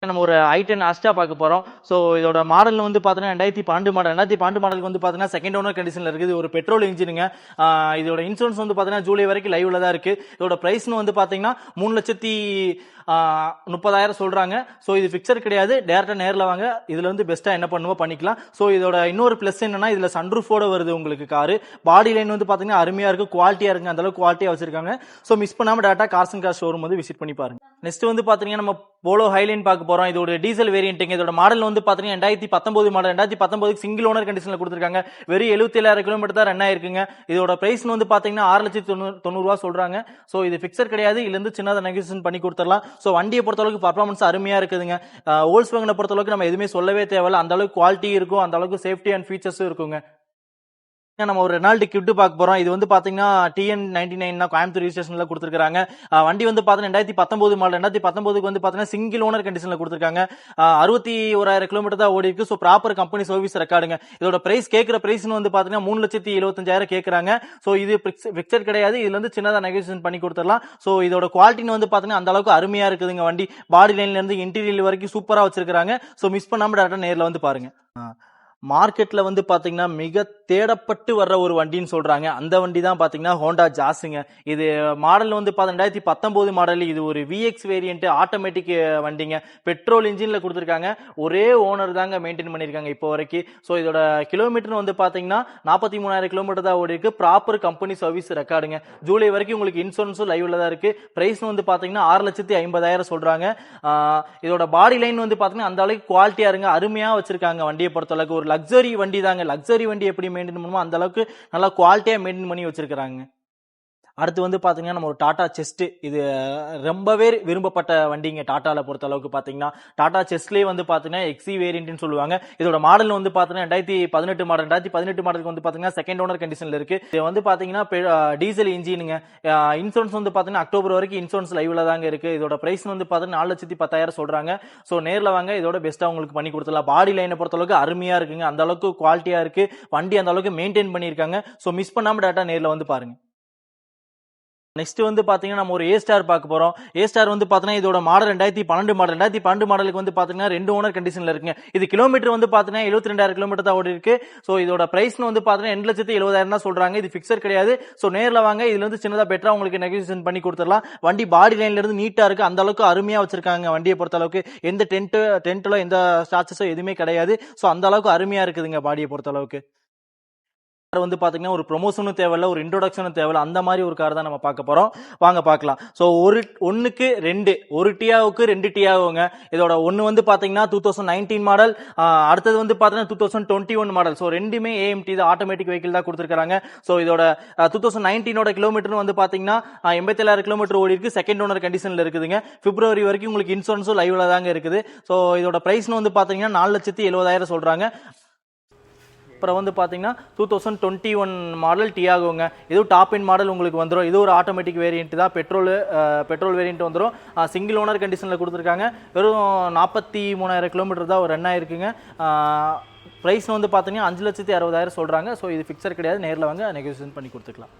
நம்ம ஒரு i10 Astra பார்க்க போறோம். ஸோ இதோட மாடல் வந்து பார்த்தீங்கன்னா 2012 மாடல். 2012 மாடலுக்கு வந்து பார்த்தீங்கன்னா செகண்ட் ஓனர் கண்டிஷனில் இருக்குது. ஒரு பெட்ரோல் இன்ஜினுங்க. இதோட இன்சூரன்ஸ் வந்து பார்த்தீங்கன்னா ஜூலை வரைக்கும் லைவ்ல தான் இருக்கு. இதோட பிரைஸ்னு வந்து பார்த்தீங்கன்னா 3,30,000 சொல்றாங்க. ஸோ இது பிக்சர் கிடையாது, டேரக்டா நேரில் வாங்க. இதுல வந்து பெஸ்ட்டா என்ன பண்ணுமோ பண்ணிக்கலாம். ஸோ இதோட இன்னொரு பிளஸ் என்னன்னா இதுல சன்ரூஃபோட வருது உங்களுக்கு காரு. பாடி லைன் வந்து பார்த்தீங்கன்னா அருமையா இருக்கு, குவாலிட்டியா இருக்கு, அந்த அளவுக்கு குவாலிட்டியா வச்சிருக்காங்க. ஸோ மிஸ் பண்ணாம டேரக்டா கார்ஸ் அண்ட் கார் ஷோரூம் வந்து விசிட் பண்ணி பாருங்க. நெக்ஸ்ட் வந்து பார்த்தீங்கன்னா நம்ம போலோ ஹைலைன் பார்க்க போறோம். இதோட டீசல் வேரியன்ட்டுங்க. இதோட மாடல் வந்து பாத்தீங்கன்னா 2019 மாடல். 2019 சிங்கிள் ஓனர் கண்டிஷன்ல கொடுத்திருக்காங்க. வெறும் 77,000 கிலோமீட்டர் தான் ரன் ஆயிருக்குங்க. இதோட பிரைஸ் வந்து பாத்தீங்கன்னா 6,90,000 சொல்றாங்க. சோ இது பிக்சர் கிடையாது, இதுல இருந்து சின்னதா நெகோசியேஷன் பண்ணி கொடுத்துடலாம். சோ வண்டியை பொறுத்தளவுக்கு பர்ஃபார்மன்ஸ் அருமையா இருக்குதுங்க. வோல்க்ஸ்வேகனை பொறுத்தளவுக்கு நம்ம எதுவுமே சொல்லவே தேவையில்ல, அந்த அளவுக்கு குவாலிட்டி இருக்கும், அந்த அளவுக்கு சேஃப்டி அண்ட் ஃபீச்சர்ஸும் இருக்குங்க. நம்ம ஒரு ரெனால்டு கிட் பார்க்க போறோம். இது வந்து பாத்தீங்கன்னா TN99 கோயம்புத்தூர் ரிஜிஸ்ட்ரேஷன்ல கொடுத்திருக்காங்க. வண்டி வந்து பாத்தீங்கன்னா 2019 மாடல். 2019க்கு வந்து பாத்தீங்கன்னா சிங்கிள் ஓனர் கண்டிஷன்ல கொடுத்திருக்காங்க. 61,000 கிலோமீட்டர் தான் ஓடி இருக்கு. சோ ப்ராப்பர் கம்பெனி சர்வீஸ் ரெக்கார்டுங்க. இதோட பிரைஸ் கேட்கிற பிரைஸ்னு வந்து பாத்தீங்கன்னா 3,75,000 கேட்கறாங்க. சோ இது பிக்சர் கிடையாது, இதுல இருந்து சின்னதா நெகோசியேஷன் பண்ணி கொடுத்துடலாம். சோ இதோட குவாலிட்டின்னு வந்து பாத்தீங்கன்னா அந்த அளவுக்கு அருமையா இருக்குதுங்க. வண்டி பாடி லைன்ல இருந்து இன்டீரியர் வரைக்கும் சூப்பரா வச்சிருக்காங்க. சோ மிஸ் பண்ணாம டேரக்டா நேர்ல வந்து பாருங்க. மார்க்கெட்ல வந்து பாத்தீங்கன்னா மிக தேடப்பட்டு வர்ற ஒரு வண்டின்னு சொல்றாங்க. அந்த வண்டி தான் பாத்தீங்கன்னா ஹோண்டா ஜாஸுங்க. இது மாடல் வந்து 2019 மாடல். இது ஒரு VX வேரியன்ட் ஆட்டோமேட்டிக் வண்டிங்க. பெட்ரோல் இன்ஜின்ல கொடுத்திருக்காங்க. ஒரே ஓனர் தாங்க மெயின்டைன் பண்ணிருக்காங்க இப்போ வரைக்கும். சோ இதோட கிலோமீட்டர் வந்து பாத்தீங்கன்னா 43,000 கிலோமீட்டர் தான் ஓடி இருக்கு. ப்ராப்பர் கம்பெனி சர்வீஸ் ரெக்கார்டுங்க. ஜூலை வரைக்கும் உங்களுக்கு இன்சூரன்ஸும் லைவ்ல தான் இருக்கு. பிரைஸ் வந்து பாத்தீங்கன்னா 6,50,000 சொல்றாங்க. இதோட பாடி லைன் வந்து பாத்தீங்கன்னா அந்த அளவுக்கு குவாலிட்டியா இருங்க, அருமையா வச்சிருக்காங்க. வண்டியை பொறுத்த அளவுக்கு ஒரு லக்ஸரி வண்டி தாங்க. லக்ஸரி வண்டி எப்படி மெயின்டைன் பண்ணுமோ அந்த அளவுக்கு நல்லா குவாலிட்டியா மெயின்டைன் பண்ணி வச்சிருக்காங்க. அடுத்து வந்து பாத்தீங்கன்னா நம்ம ஒரு டாடா செஸ்ட். இது ரொம்பவே விரும்பப்பட்ட வண்டிங்க டாடால பொறுத்த அளவுக்கு. பாத்தீங்கன்னா டாடா செஸ்ட்லயே வந்து பாத்தீங்கன்னா எக்ஸி வேரியன்ட்னு சொல்லுவாங்க. இதோட மாடல் வந்து பாத்தீங்கன்னா 2018 மாடல். 2018 மாடலுக்கு வந்து பாத்தீங்கன்னா செகண்ட் ஓனர் கண்டிஷன்ல இருக்கு. இது வந்து பாத்தீங்கன்னா டீசல் இன்ஜினுங்க. இன்சூரன்ஸ் வந்து பாத்தீங்கன்னா அக்டோபர் வரைக்கும் இன்சூரன்ஸ் லைவ்ல தாங்க இருக்கு. இதோட பிரைஸ் வந்து பாத்தீங்கன்னா 4,10,000 சொல்றாங்க. சோ நேர்ல வாங்க, இதோட பெஸ்ட்டா உங்களுக்கு பண்ணி கொடுத்துடலாம். பாடி லைனை பொறுத்த அளவுக்கு அருமையா இருக்குங்க, அந்த அளவுக்கு குவாலிட்டியா இருக்கு. வண்டி அந்த அளவுக்கு மெயின்டைன் பண்ணிருக்காங்க. சோ மிஸ் பண்ணாம டேரக்டா நேர்ல வந்து பாருங்க. நெக்ஸ்ட் வந்து பாத்தீங்கன்னா நம்ம ஒரு A-Star பார்க்க போறோம். A-Star வந்து பாத்தீங்கன்னா இதோட மாடல் 2012 மாடல். 2012 மாடலுக்கு வந்து பாத்தீங்கன்னா 2 ஓனர் கண்டிஷன்ல இருக்குங்க. இது கிலோமீட்டர் வந்து பாத்தீங்கன்னா 72,000 கிலோமீட்டர் தான் ஓடி இருக்கு. சோ இதோட பிரைஸ் வந்து பாத்தீங்கன்னா 2,70,000 தான் சொல்றாங்க. இது பிக்சர் கிடையாது. சோ நேர்ல வாங்க, இதுல இருந்து சின்னதா பெட்டரா உங்களுக்கு நெகோசியேஷன் பண்ணி கொடுத்துடலாம். வண்டி பாடி லைன்ல இருந்து நீட்டா இருக்கு, அந்த அளவுக்கு அருமையா வச்சிருக்காங்க. வண்டியை பொறுத்த அளவுக்கு எந்த டென்ட்ல எந்த ஸ்டாச்சஸோ எதுவுமே கிடையாது. சோ அந்த அளவுக்கு அருமையா இருக்குதுங்க பாடியை பொறுத்த அளவுக்கு. வந்து பாத்தீங்கன்னா ஒரு ப்ரொமோஷனும் தேவையில்ல, ஒரு இன்ட்ரோடக்ஷனும் தேவையில்ல, அந்த மாதிரி ஒரு கார் தான் நம்ம பார்க்க போறோம். வாங்க பார்க்கலாம். சோ ஒண்ணுக்கு 2, ஒரு டியாவுக்கு 2 டியாவுங்க. இதோட ஒன்னு வந்து பாத்தீங்கன்னா 2019 மாடல், அடுத்தது வந்து பாத்தீங்கன்னா 2021 மாடல். சோ ரெண்டுமே AMT தான், ஆட்டோமேட்டிக் வெஹிக்கிள் தான் கொடுத்திருக்காங்க. சோ இதோட 2019 கிலோமீட்டர் வந்து பாத்தீங்கன்னா 87,000 கிலோமீட்டர் ஓடி இருக்கு. செகண்ட் ஓனர் கண்டிஷன்ல இருக்குதுங்க. பிப்ரவரி வரைக்கும் உங்களுக்கு இன்சூரன்ஸும் லைவ்ல தாங்க இருக்குது. சோ இதோட பிரைஸ் வந்து பாத்தீங்கன்னா 4,70,000 சொல்றாங்க. அப்புறம் வந்து பாத்தீங்கன்னா 2021 மாடல் டியாகோங்க. இதுவும் டாப் இன் மாடல் உங்களுக்கு வந்துடும். இது ஒரு ஆட்டோமேட்டிக் வேரியன்ட் தான், பெட்ரோல் வேரியன்ட் வந்துடும். சிங்கிள் ஓனர் கண்டிஷனில் கொடுத்துருக்காங்க. வெறும் 43,000 கிலோமீட்டர் தான் ரன் ஆயிருக்குங்க. ப்ரைஸ் வந்து பார்த்தீங்கன்னா 5,60,000 சொல்கிறாங்க. ஸோ இது ஃபிக்சர் கிடையாது, நேரில் வாங்க நெகோசியேஷன் பண்ணி கொடுத்துக்கலாம்.